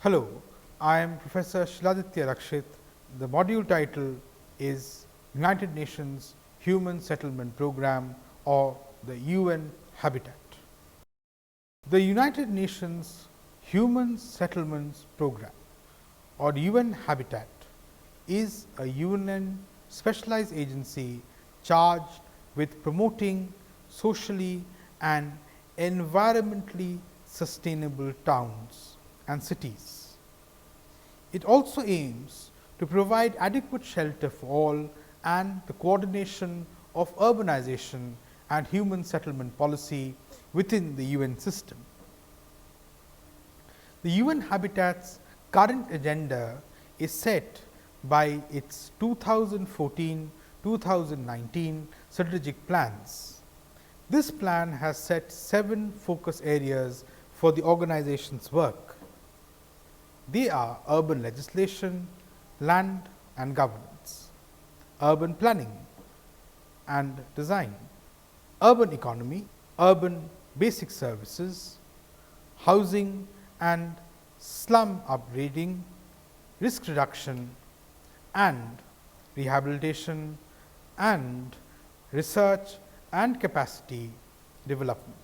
Hello, I am Professor Shiladitya Rakshit. The module title is United Nations Human Settlement Program, or the UN Habitat. The United Nations Human Settlements Program, or UN Habitat, is a UN specialized agency charged with promoting socially and environmentally sustainable towns and cities. It also aims to provide adequate shelter for all and the coordination of urbanization and human settlement policy within the UN system. The UN Habitat's current agenda is set by its 2014-2019 strategic plans. This plan has set 7 focus areas for the organization's work. They are urban legislation, land and governance, urban planning and design, urban economy, urban basic services, housing and slum upgrading, risk reduction and rehabilitation, and research and capacity development.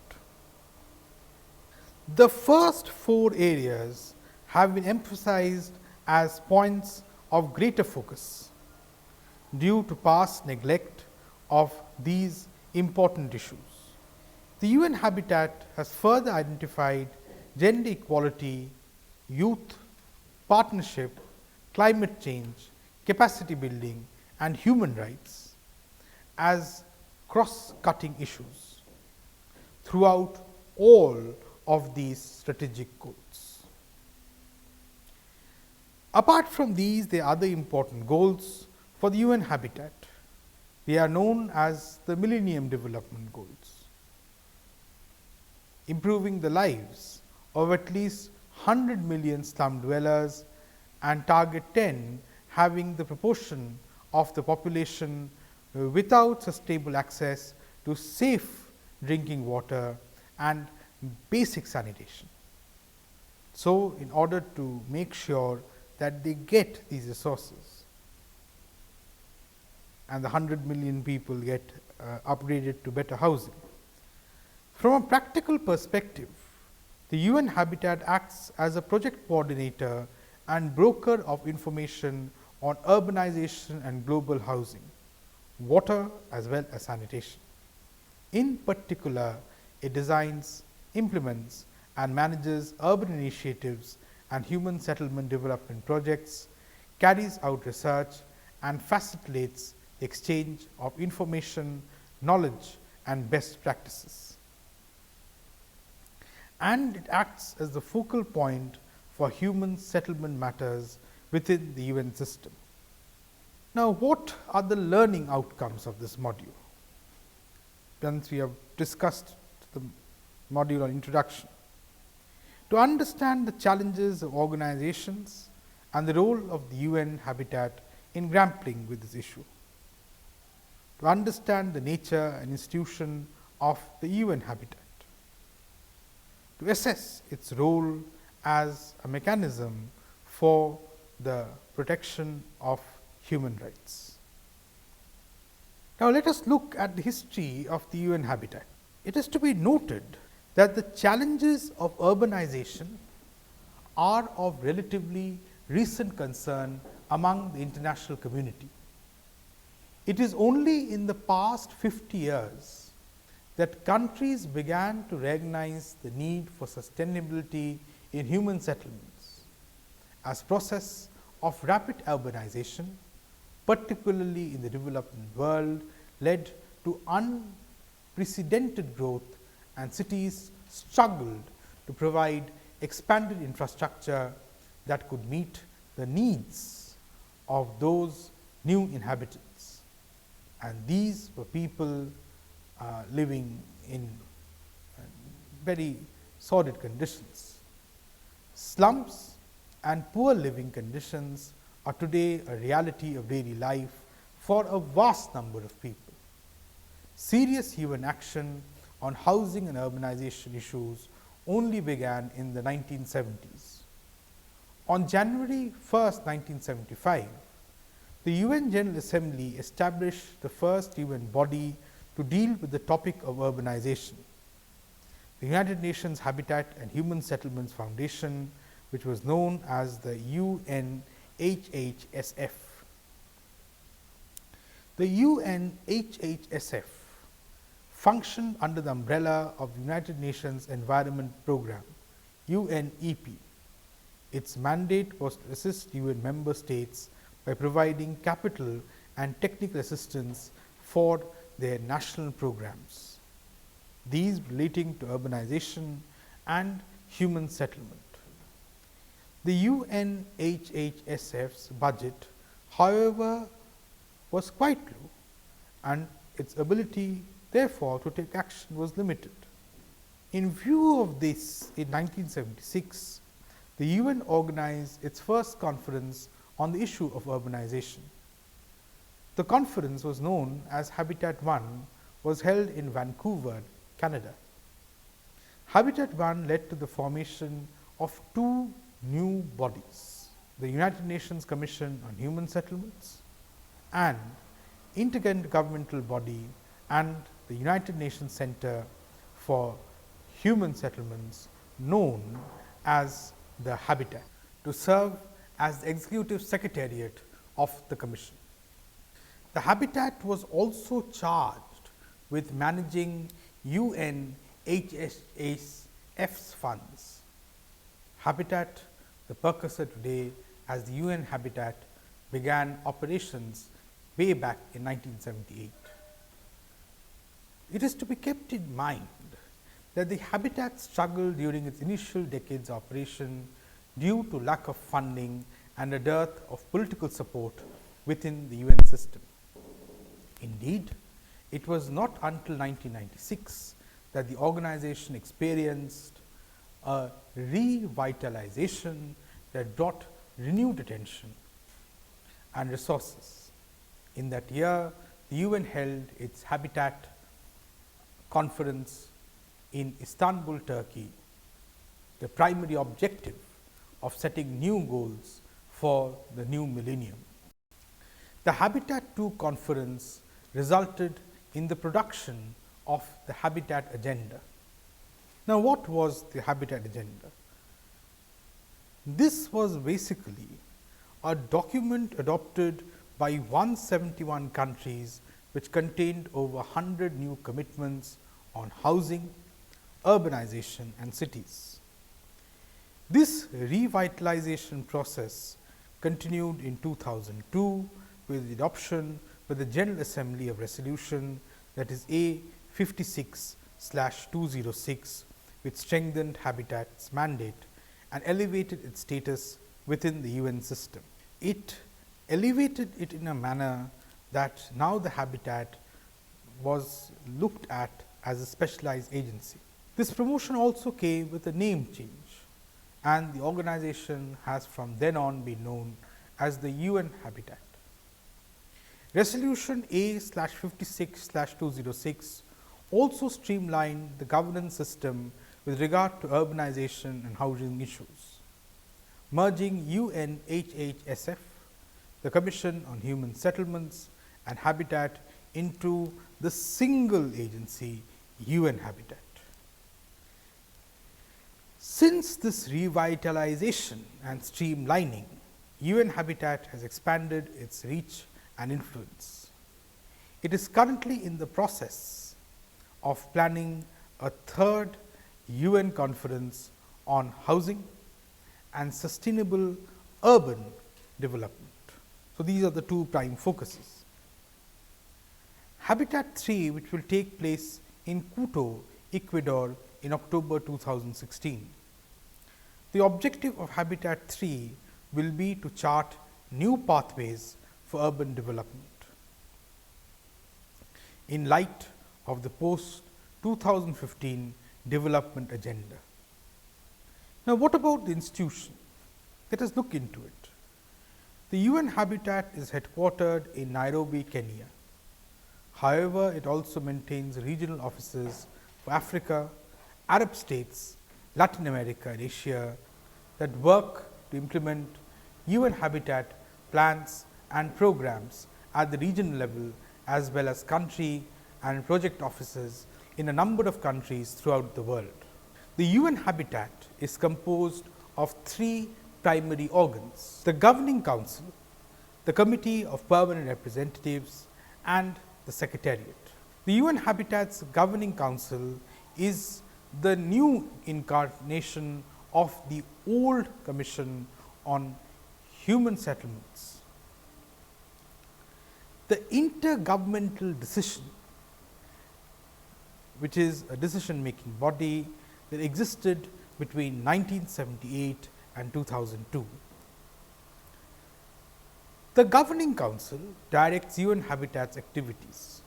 The first 4 areas have been emphasized as points of greater focus due to past neglect of these important issues. The UN Habitat has further identified gender equality, youth, partnership, climate change, capacity building and human rights as cross-cutting issues throughout all of these strategic goals. Apart from these, there are other important goals for the UN Habitat. They are known as the Millennium Development Goals. Improving the lives of at least 100 million slum dwellers, and target 10 having the proportion of the population without sustainable access to safe drinking water and basic sanitation. So, in order to make sure that they get these resources and the 100 million people get upgraded to better housing. From a practical perspective, the UN Habitat acts as a project coordinator and broker of information on urbanization and global housing, water as well as sanitation. In particular, it designs, implements and manages urban initiatives and human settlement development projects, carries out research and facilitates the exchange of information, knowledge and best practices. And it acts as the focal point for human settlement matters within the UN system. Now, what are the learning outcomes of this module? Once we have discussed the module on introduction. To understand the challenges of organizations and the role of the UN Habitat in grappling with this issue. To understand the nature and institution of the UN Habitat. To assess its role as a mechanism for the protection of human rights. Now, let us look at the history of the UN Habitat. It is to be noted that the challenges of urbanization are of relatively recent concern among the international community. It is only in the past 50 years that countries began to recognize the need for sustainability in human settlements as process of rapid urbanization, particularly in the developing world, led to unprecedented growth, and cities struggled to provide expanded infrastructure that could meet the needs of those new inhabitants. And these were people living in very sordid conditions. Slums and poor living conditions are today a reality of daily life for a vast number of people. Serious UN action on housing and urbanization issues only began in the 1970s. On January 1st, 1975, the UN General Assembly established the first UN body to deal with the topic of urbanization, the United Nations Habitat and Human Settlements Foundation, which was known as the UNHHSF. The UNHHSF functioned under the umbrella of the United Nations Environment Programme, UNEP. Its mandate was to assist UN member states by providing capital and technical assistance for their national programs, these relating to urbanization and human settlement. The UNHHSF's budget, however, was quite low, and its ability therefore to take action was limited. In view of this, in 1976, the UN organized its first conference on the issue of urbanization. The conference was known as Habitat 1, was held in Vancouver, Canada. Habitat 1 led to the formation of two new bodies, the United Nations Commission on Human Settlements and intergovernmental body and the United Nations Center for Human Settlements, known as the Habitat, to serve as the executive secretariat of the Commission. The Habitat was also charged with managing UNHHSF's funds. Habitat, the precursor today as the UN Habitat, began operations way back in 1978. It is to be kept in mind that the Habitat struggled during its initial decades of operation due to lack of funding and a dearth of political support within the UN system. Indeed, it was not until 1996 that the organization experienced a revitalization that brought renewed attention and resources. In that year, the UN held its Habitat conference in Istanbul, Turkey, the primary objective of setting new goals for the new millennium. The Habitat 2 conference resulted in the production of the Habitat Agenda. Now, what was the Habitat Agenda? This was basically a document adopted by 171 countries, which contained over 100 new commitments on housing, urbanization and cities. This revitalization process continued in 2002 with the adoption by the General Assembly of Resolution, that is A56/206, which strengthened Habitat's mandate and elevated its status within the UN system. It elevated it in a manner that now the Habitat was looked at as a specialized agency. This promotion also came with a name change, and the organization has from then on been known as the UN Habitat. Resolution A/56/206 also streamlined the governance system with regard to urbanization and housing issues, merging UNHHSF, the Commission on Human Settlements and Habitat into the single agency UN Habitat. Since this revitalization and streamlining, UN Habitat has expanded its reach and influence. It is currently in the process of planning a third UN conference on housing and sustainable urban development. So, these are the two prime focuses. Habitat 3, which will take place in Quito, Ecuador in October 2016. The objective of Habitat 3 will be to chart new pathways for urban development in light of the post 2015 development agenda. Now, what about the institution? Let us look into it. The UN Habitat is headquartered in Nairobi, Kenya. However, it also maintains regional offices for Africa, Arab states, Latin America and Asia that work to implement UN Habitat plans and programs at the regional level as well as country and project offices in a number of countries throughout the world. The UN Habitat is composed of three primary organs: the Governing Council, the Committee of Permanent Representatives, and the Secretariat. The UN Habitat's Governing Council is the new incarnation of the old Commission on Human Settlements. The intergovernmental decision, which is a decision-making body that existed between 1978 and 2002. The Governing Council directs UN Habitat's activities.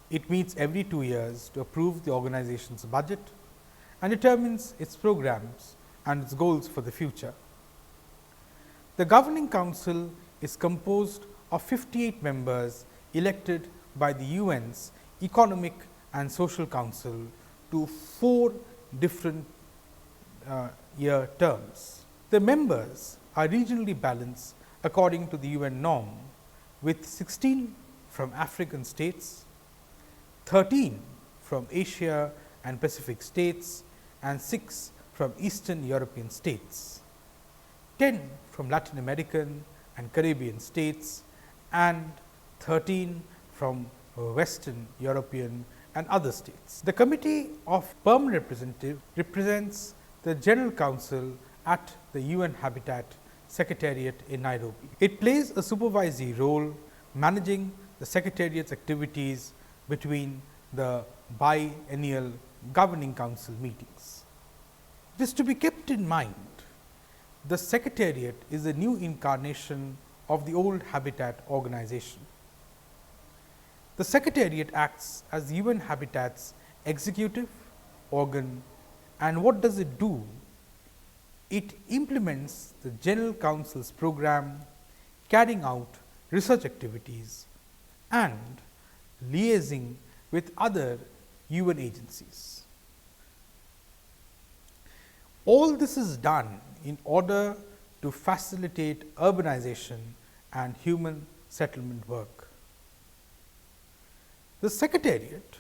It meets every 2 years to approve the organization's budget and determines its programs and its goals for the future. The Governing Council is composed of 58 members elected by the UN's Economic and Social Council to 4 different year terms. The members are regionally balanced according to the UN norm, with 16 from African states, 13 from Asia and Pacific states, and 6 from Eastern European states, 10 from Latin American and Caribbean states, and 13 from Western European and other states. The Committee of Permanent Representatives represents the General Council at the UN Habitat Secretariat in Nairobi. It plays a supervisory role managing the Secretariat's activities between the biennial Governing Council meetings. It is to be kept in mind, the Secretariat is a new incarnation of the old Habitat organization. The Secretariat acts as the UN Habitat's executive organ, and what does it do? It implements the General Council's program, carrying out research activities and liaising with other UN agencies. All this is done in order to facilitate urbanization and human settlement work. The Secretariat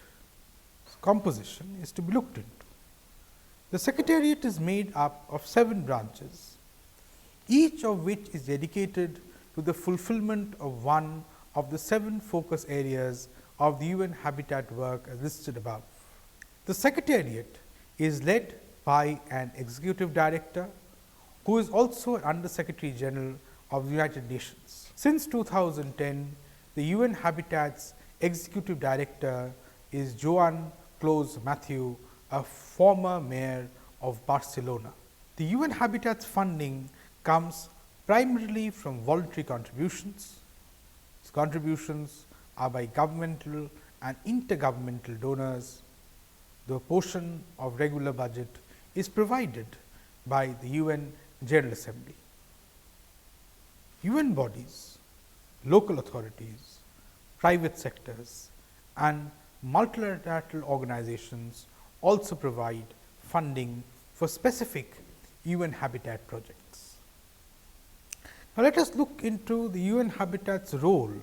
composition is to be looked into. The Secretariat is made up of 7 branches, each of which is dedicated to the fulfillment of one of the 7 focus areas of the UN Habitat work as listed above. The Secretariat is led by an executive director, who is also an Under Secretary General of the United Nations. Since 2010, the UN Habitat's executive director is Joan Clos Mathieu, a former mayor of Barcelona. The UN Habitat's funding comes primarily from voluntary contributions. These contributions are by governmental and intergovernmental donors. The portion of regular budget is provided by the UN General Assembly. UN bodies, local authorities, private sectors, and multilateral organizations also provide funding for specific UN Habitat projects. Now, let us look into the UN Habitat's role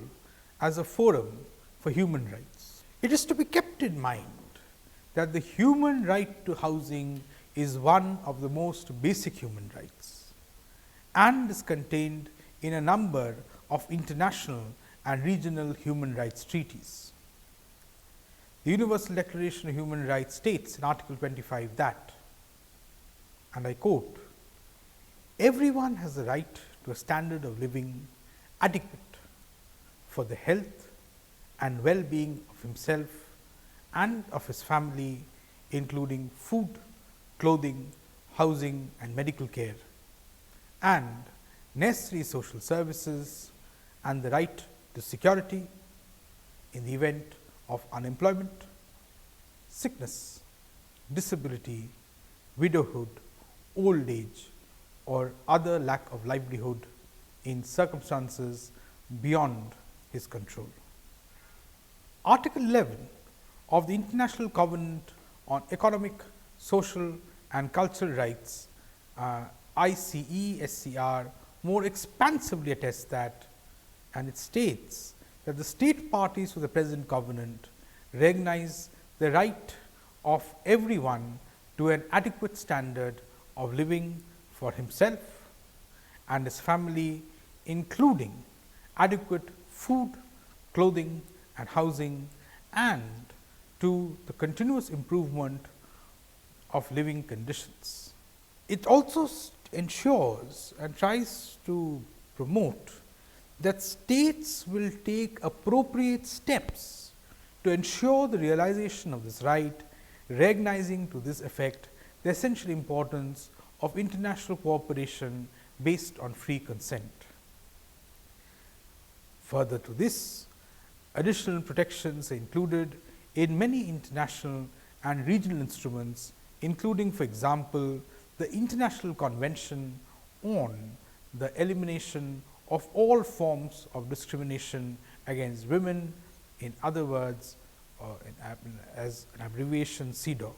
as a forum for human rights. It is to be kept in mind that the human right to housing is one of the most basic human rights and is contained in a number of international and regional human rights treaties. The Universal Declaration of Human Rights states in Article 25 that, and I quote, "Everyone has the right to a standard of living adequate for the health and well-being of himself and of his family, including food, clothing, housing and medical care, and necessary social services, and the right to security in the event of unemployment, sickness, disability, widowhood, old age, or other lack of livelihood in circumstances beyond his control." Article 11 of the International Covenant on Economic, Social and Cultural Rights ICE-SCR more expansively attests that, and it states that the state parties to the present covenant recognize the right of everyone to an adequate standard of living for himself and his family, including adequate food, clothing and housing, and to the continuous improvement of living conditions. It also ensures and tries to promote that states will take appropriate steps to ensure the realization of this right, recognizing to this effect the essential importance of international cooperation based on free consent. Further to this, additional protections are included in many international and regional instruments, including, for example, the International Convention on the Elimination of all forms of discrimination against women, in other words, as an abbreviation CEDAW.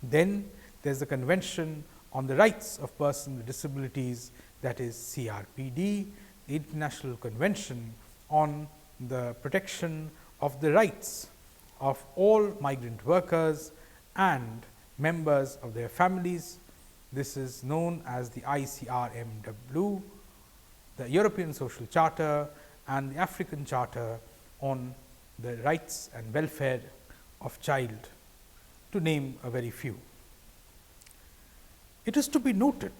Then there is the Convention on the Rights of Persons with Disabilities, that is CRPD, the International Convention on the Protection of the Rights of all migrant workers and members of their families. This is known as the ICRMW, the European Social Charter and the African Charter on the Rights and Welfare of Child, to name a very few. It is to be noted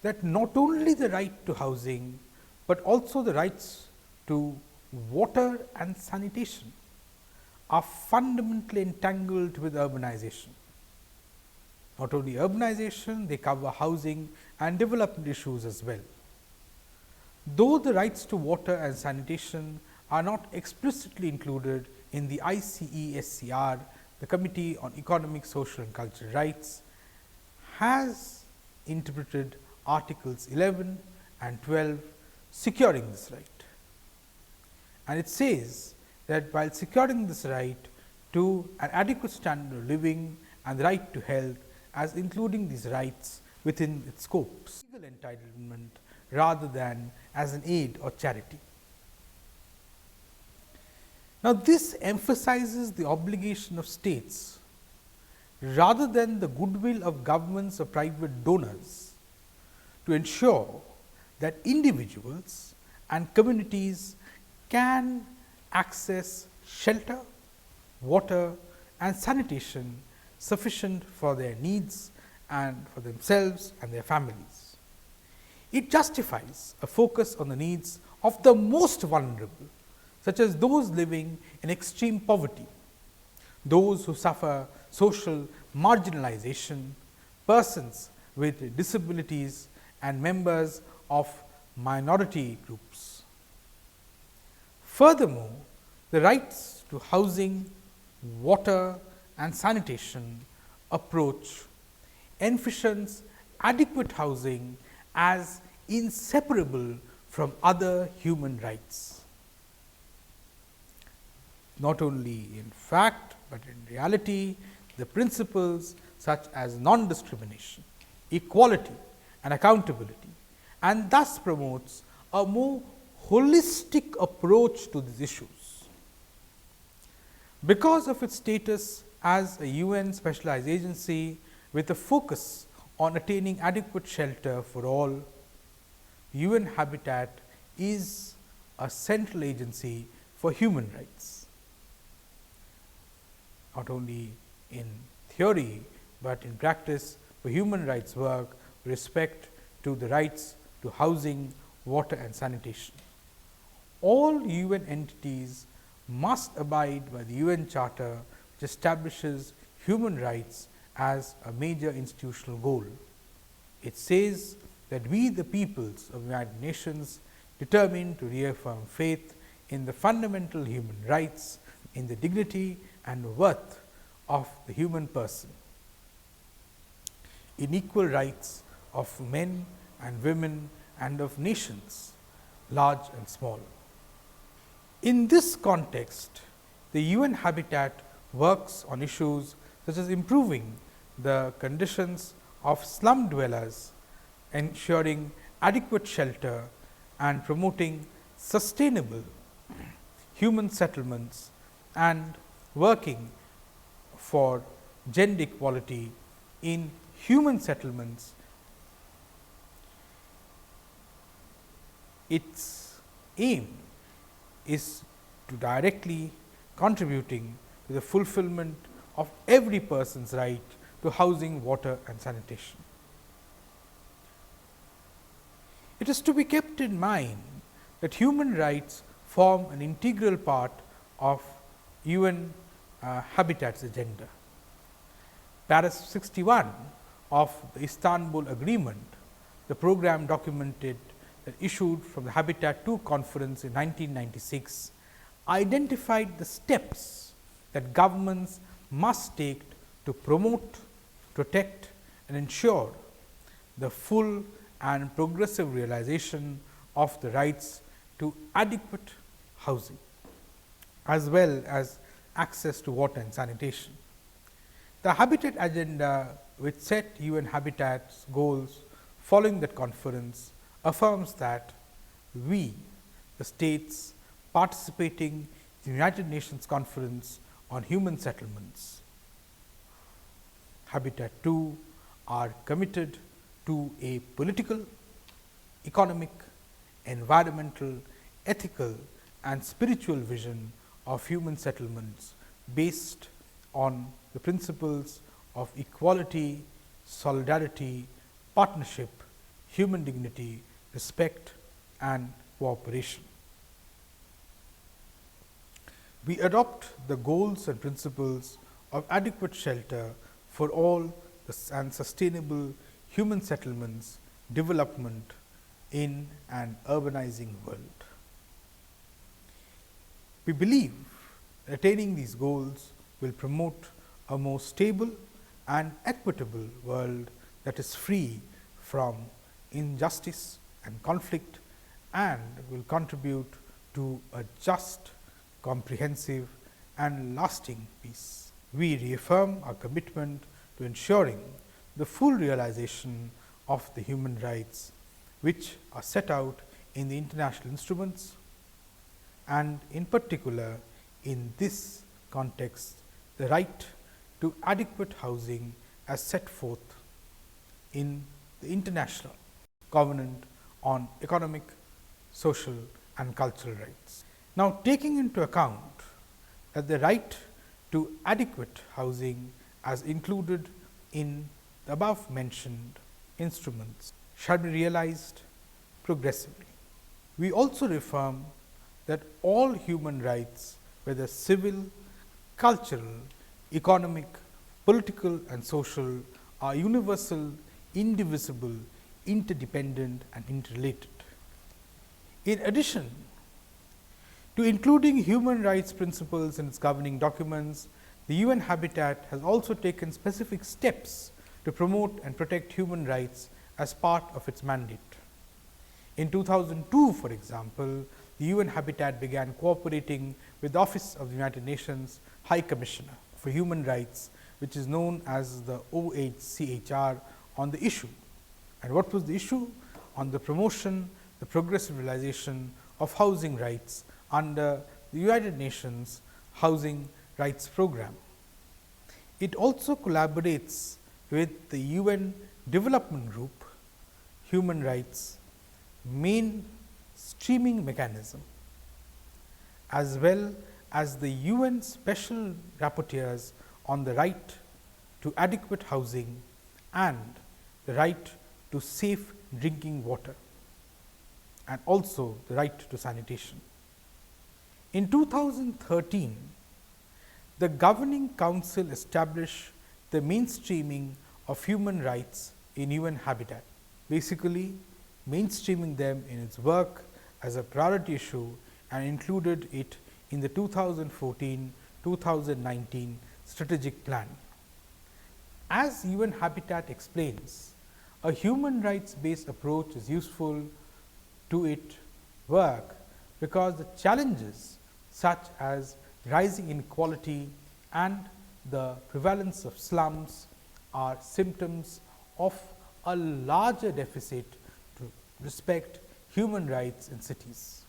that not only the right to housing, but also the rights to water and sanitation are fundamentally entangled with urbanization. Not only urbanization, they cover housing and development issues as well. Though the rights to water and sanitation are not explicitly included in the ICE-SCR, the Committee on Economic, Social and Cultural Rights has interpreted Articles 11 and 12 securing this right. And it says that while securing this right to an adequate standard of living and the right to health, as including these rights within its scopes, legal entitlement rather than as an aid or charity. Now, this emphasizes the obligation of states rather than the goodwill of governments or private donors to ensure that individuals and communities can access shelter, water and sanitation sufficient for their needs and for themselves and their families. It justifies a focus on the needs of the most vulnerable, such as those living in extreme poverty, those who suffer social marginalization, persons with disabilities and members of minority groups. Furthermore, the rights to housing, water and sanitation approach envisions adequate housing as inseparable from other human rights. Not only in fact, but in reality, the principles such as non-discrimination, equality and accountability, and thus promotes a more holistic approach to these issues. Because of its status as a UN specialized agency with a focus on attaining adequate shelter for all, UN Habitat is a central agency for human rights, not only in theory, but in practice for human rights work with respect to the rights to housing, water and sanitation. All UN entities must abide by the UN Charter, which establishes human rights as a major institutional goal. It says that we, the peoples of the United Nations, determine to reaffirm faith in the fundamental human rights, in the dignity and worth of the human person, in equal rights of men and women and of nations, large and small. In this context, the UN Habitat works on issues such as improving the conditions of slum dwellers, ensuring adequate shelter and promoting sustainable human settlements, and working for gender equality in human settlements. Its aim is to directly contributing to the fulfillment of every person's right to housing, water and sanitation. It is to be kept in mind that human rights form an integral part of UN Habitat's agenda. Para 61 of the Istanbul Agreement, the program documented that issued from the Habitat II conference in 1996, identified the steps that governments must take to promote, protect and ensure the full and progressive realization of the rights to adequate housing, as well as access to water and sanitation. The Habitat Agenda, which set UN Habitat's goals following that conference, affirms that we, the states participating in the United Nations Conference on Human Settlements, Habitat II, are committed to a political, economic, environmental, ethical and spiritual vision of human settlements based on the principles of equality, solidarity, partnership, human dignity, respect and cooperation. We adopt the goals and principles of adequate shelter for all and sustainable human settlements development in an urbanizing world. We believe that attaining these goals will promote a more stable and equitable world that is free from injustice and conflict and will contribute to a just, comprehensive and lasting peace. We reaffirm our commitment to ensuring the full realization of the human rights which are set out in the international instruments, and in particular in this context the right to adequate housing as set forth in the International Covenant on Economic, Social and Cultural Rights. Now, taking into account that the right to adequate housing as included in the above mentioned instruments shall be realized progressively. We also reaffirm that all human rights, whether civil, cultural, economic, political and social, are universal, indivisible, interdependent and interrelated. In addition to including human rights principles in its governing documents, the UN Habitat has also taken specific steps to promote and protect human rights as part of its mandate. In 2002, for example, the UN Habitat began cooperating with the Office of the United Nations High Commissioner for Human Rights, which is known as the OHCHR, on the issue. And what was the issue? On the promotion, the progressive realization of housing rights under the United Nations Housing Rights Program. It also collaborates with the UN Development Group Human Rights Mainstreaming Mechanism, as well as the UN Special Rapporteurs on the right to adequate housing and the right to safe drinking water, and also the right to sanitation. In 2013, the Governing Council established the mainstreaming of human rights in UN Habitat, basically mainstreaming them in its work as a priority issue, and included it in the 2014-2019 strategic plan. As UN Habitat explains, a human rights based approach is useful to its work because the challenges such as rising inequality and the prevalence of slums are symptoms of a larger deficit to respect human rights in cities.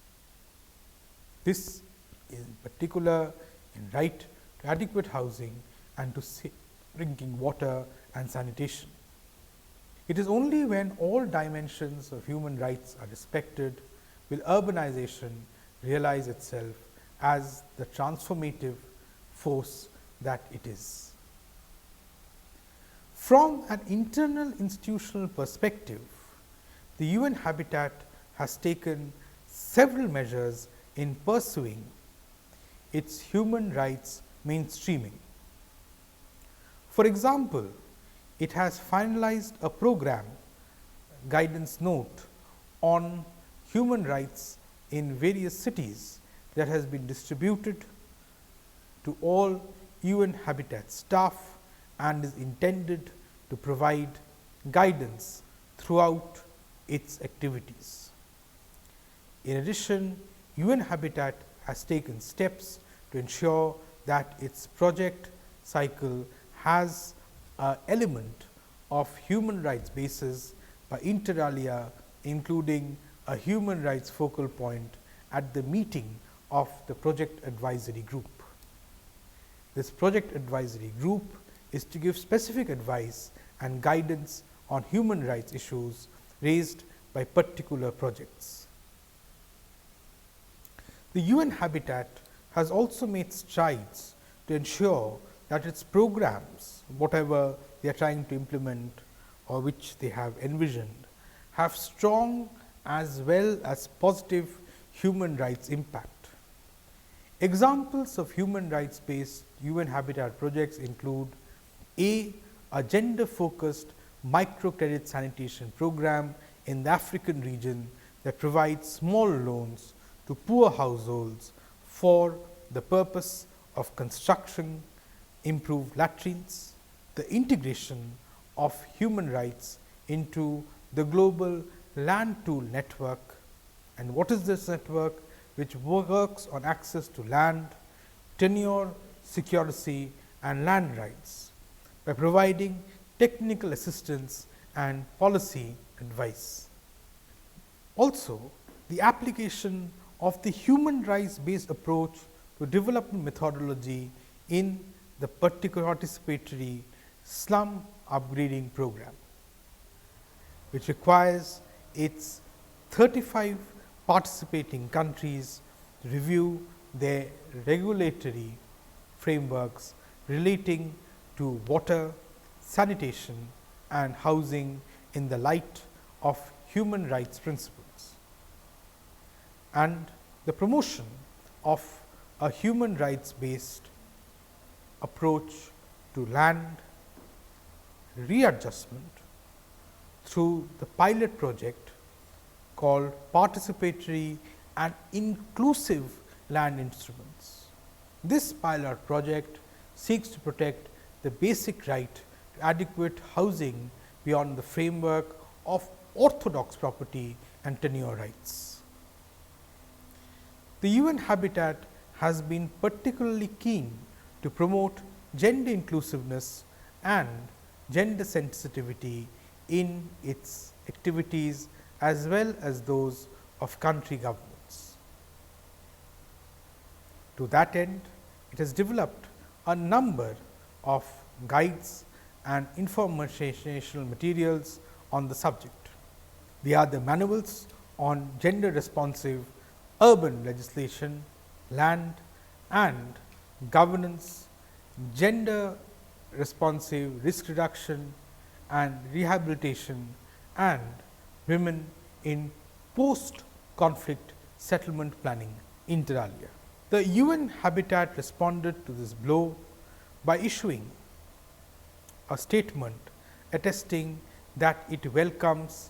This is in particular in right to adequate housing and to safe drinking water and sanitation. It is only when all dimensions of human rights are respected will urbanization realize itself as the transformative force that it is. From an internal institutional perspective, the UN Habitat has taken several measures in pursuing its human rights mainstreaming. For example, it has finalized a program guidance note on human rights in various cities that has been distributed to all UN Habitat staff and is intended to provide guidance throughout its activities. In addition, UN Habitat has taken steps to ensure that its project cycle has an element of human rights basis by inter alia, including a human rights focal point at the meeting of the project advisory group. This project advisory group is to give specific advice and guidance on human rights issues raised by particular projects. The UN Habitat has also made strides to ensure that its programs, whatever they are trying to implement or which they have envisioned, have strong as well as positive human rights impact. Examples of human rights based UN Habitat projects include a gender focused microcredit sanitation program in the African region that provides small loans to poor households for the purpose of construction improved latrines, the integration of human rights into the global land tool network. And what is this network? Which works on access to land, tenure, security and land rights by providing technical assistance and policy advice. Also, the application of the human rights based approach to development methodology in the particular participatory slum upgrading program, which requires its 35 participating countries to review their regulatory frameworks relating to water, sanitation and housing in the light of human rights principles, and the promotion of a human rights based approach to land readjustment through the pilot project called participatory and inclusive land instruments. This pilot project seeks to protect the basic right to adequate housing beyond the framework of orthodox property and tenure rights. The UN Habitat has been particularly keen to promote gender inclusiveness and gender sensitivity in its activities as well as those of country governments. To that end, it has developed a number of guides and informational materials on the subject. They are the manuals on gender responsive urban legislation, land and governance, gender responsive risk reduction and rehabilitation, and women in post conflict settlement planning inter alia. The UN Habitat responded to this blow by issuing a statement attesting that it welcomes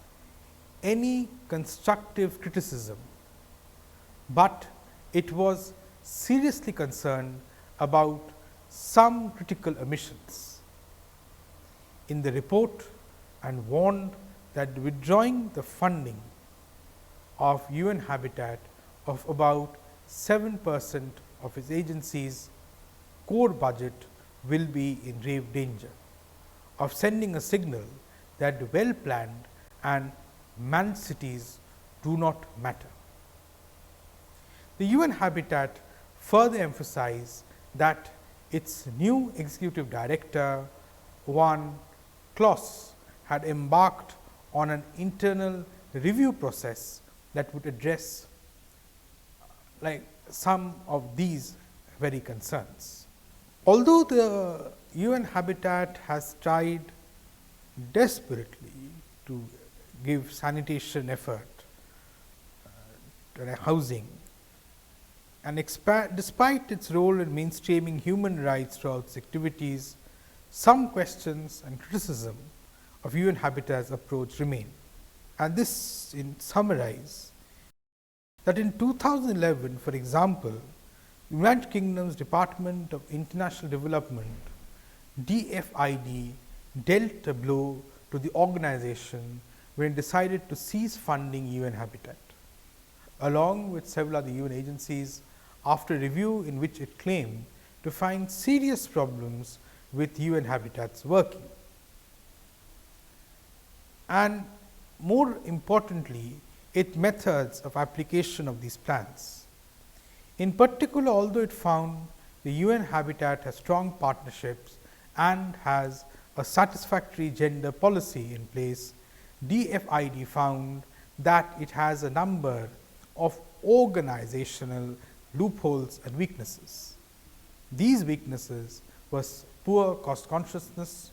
any constructive criticism, but it was seriously concerned about some critical omissions in the report and warned that withdrawing the funding of UN Habitat of about 7% of its agency's core budget will be in grave danger of sending a signal that well planned and managed cities do not matter. The UN Habitat further emphasized that its new executive director, Juan Clos, had embarked on an internal review process that would address some of these very concerns. Although the UN Habitat has tried desperately to give sanitation effort to housing, and despite its role in mainstreaming human rights throughout its activities, some questions and criticism of UN Habitat's approach remain. And this in summarize that in 2011, for example, United Kingdom's Department of International Development DFID dealt a blow to the organization when it decided to cease funding UN Habitat, along with several other UN agencies, after a review in which it claimed to find serious problems with UN Habitat's working. And more importantly, its methods of application of these plans. In particular, although it found the UN Habitat has strong partnerships and has a satisfactory gender policy in place, DFID found that it has a number of organizational loopholes and weaknesses. These weaknesses was poor cost consciousness,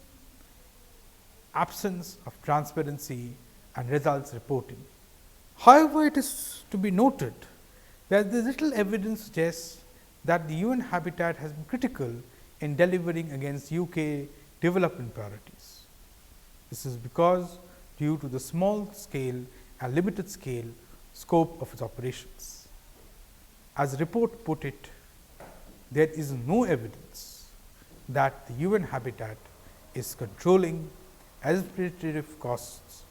absence of transparency and results reporting. However, it is to be noted that there is little evidence suggests that the UN Habitat has been critical in delivering against UK development priorities. This is because due to the small scale and limited scale scope of its operations. As the report put it, there is no evidence that the UN Habitat is controlling administrative costs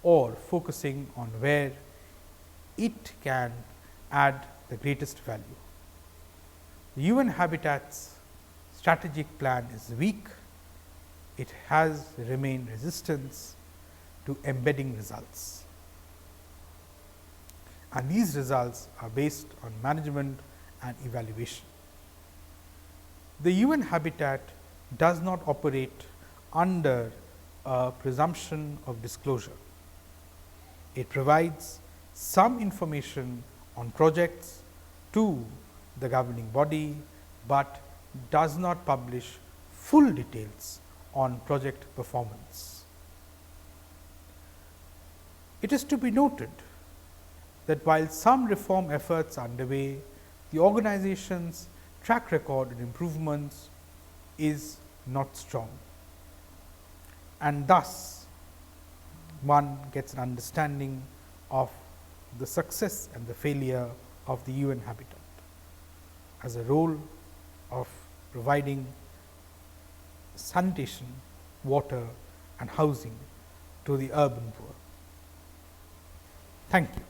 or focusing on where it can add the greatest value. The UN Habitat's strategic plan is weak. It has remained resistant to embedding results, and these results are based on management and evaluation. The UN Habitat does not operate under a presumption of disclosure. It provides some information on projects to the governing body, but does not publish full details on project performance. It is to be noted that while some reform efforts are underway, the organization's track record in improvements is not strong, and thus one gets an understanding of the success and the failure of the UN Habitat as a role of providing sanitation, water and housing to the urban poor. Thank you.